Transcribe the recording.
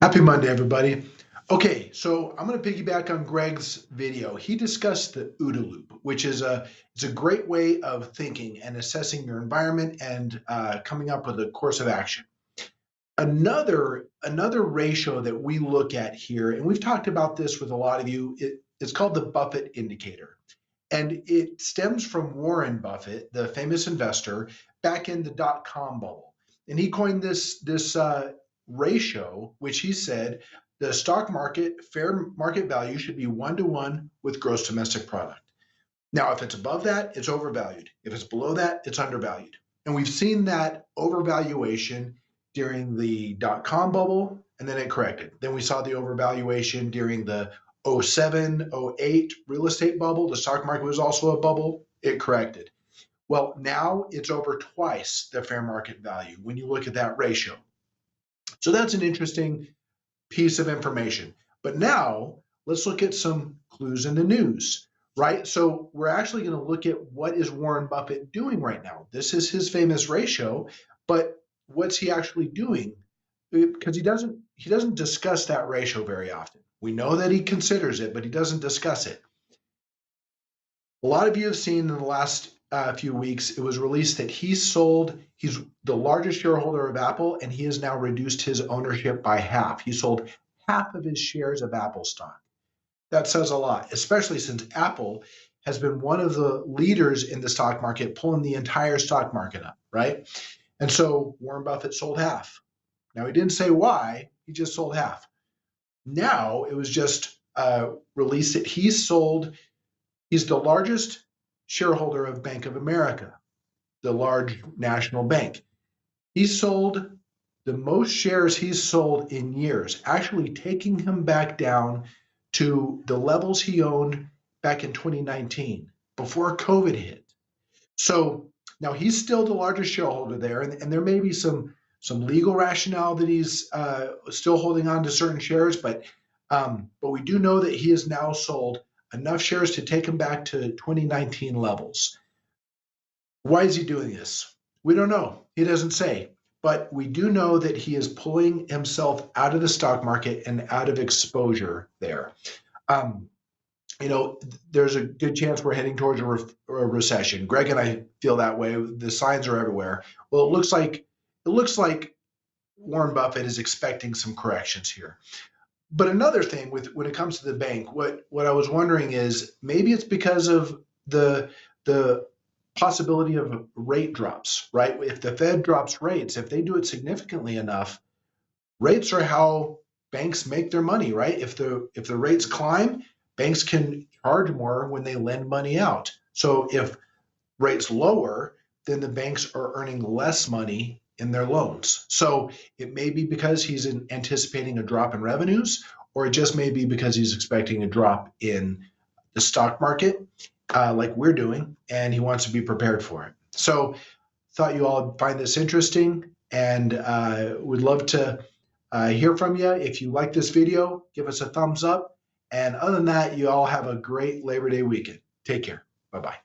Happy Monday, everybody. Okay, so I'm going to piggyback on Greg's video. He discussed the OODA loop, which is it's a great way of thinking and assessing your environment and coming up with a course of action. Another ratio that we look at here, and we've talked about this with a lot of you, it's called the Buffett Indicator. And it stems from Warren Buffett, the famous investor, back in the dot-com bubble. And he coined this ratio, which he said the stock market fair market value should be 1-to-1 with gross domestic product. Now, if it's above that, it's overvalued. If it's below that, it's undervalued. And we've seen that overvaluation during the dot-com bubble, and then it corrected. Then we saw the overvaluation during the 07, 08 real estate bubble. The stock market was also a bubble. It corrected. Well, now it's over twice the fair market value when you look at that ratio. So that's an interesting piece of information. But now let's look at some clues in the news, right? So we're actually going to look at what is Warren Buffett doing right now. This is his famous ratio, but what's he actually doing? Because he doesn't discuss that ratio very often. We know that he considers it, but he doesn't discuss it. A lot of you have seen in the last few weeks, it was released that he's the largest shareholder of Apple, and he has now reduced his ownership by half. He sold half of his shares of Apple stock. That says a lot, especially since Apple has been one of the leaders in the stock market, pulling the entire stock market up, right? And so Warren Buffett sold half. Now, he didn't say why, he just sold half. Now it was just released that he's the largest shareholder of Bank of America, the large national bank. He sold the most shares he's sold in years, actually taking him back down to the levels he owned back in 2019, before COVID hit. So now he's still the largest shareholder there, and there may be some legal rationale that he's still holding on to certain shares, but we do know that he has now sold enough shares to take him back to 2019 levels. Why is he doing this? We don't know. He doesn't say. But we do know that he is pulling himself out of the stock market and out of exposure there. There's a good chance we're heading towards a recession. Greg and I feel that way. The signs are everywhere. Well, it looks like Warren Buffett is expecting some corrections here. But another thing when it comes to the bank, what I was wondering is maybe it's because of the possibility of rate drops, right? If the Fed drops rates, if they do it significantly enough, rates are how banks make their money, right? If the rates climb, banks can charge more when they lend money out. So if rates lower, then the banks are earning less money in their loans. So it may be because he's anticipating a drop in revenues, or it just may be because he's expecting a drop in the stock market, like we're doing, and he wants to be prepared for it. So thought you all would find this interesting, and would love to hear from you. If you like this video, give us a thumbs up. And other than that, you all have a great Labor Day weekend. Take care. Bye-bye.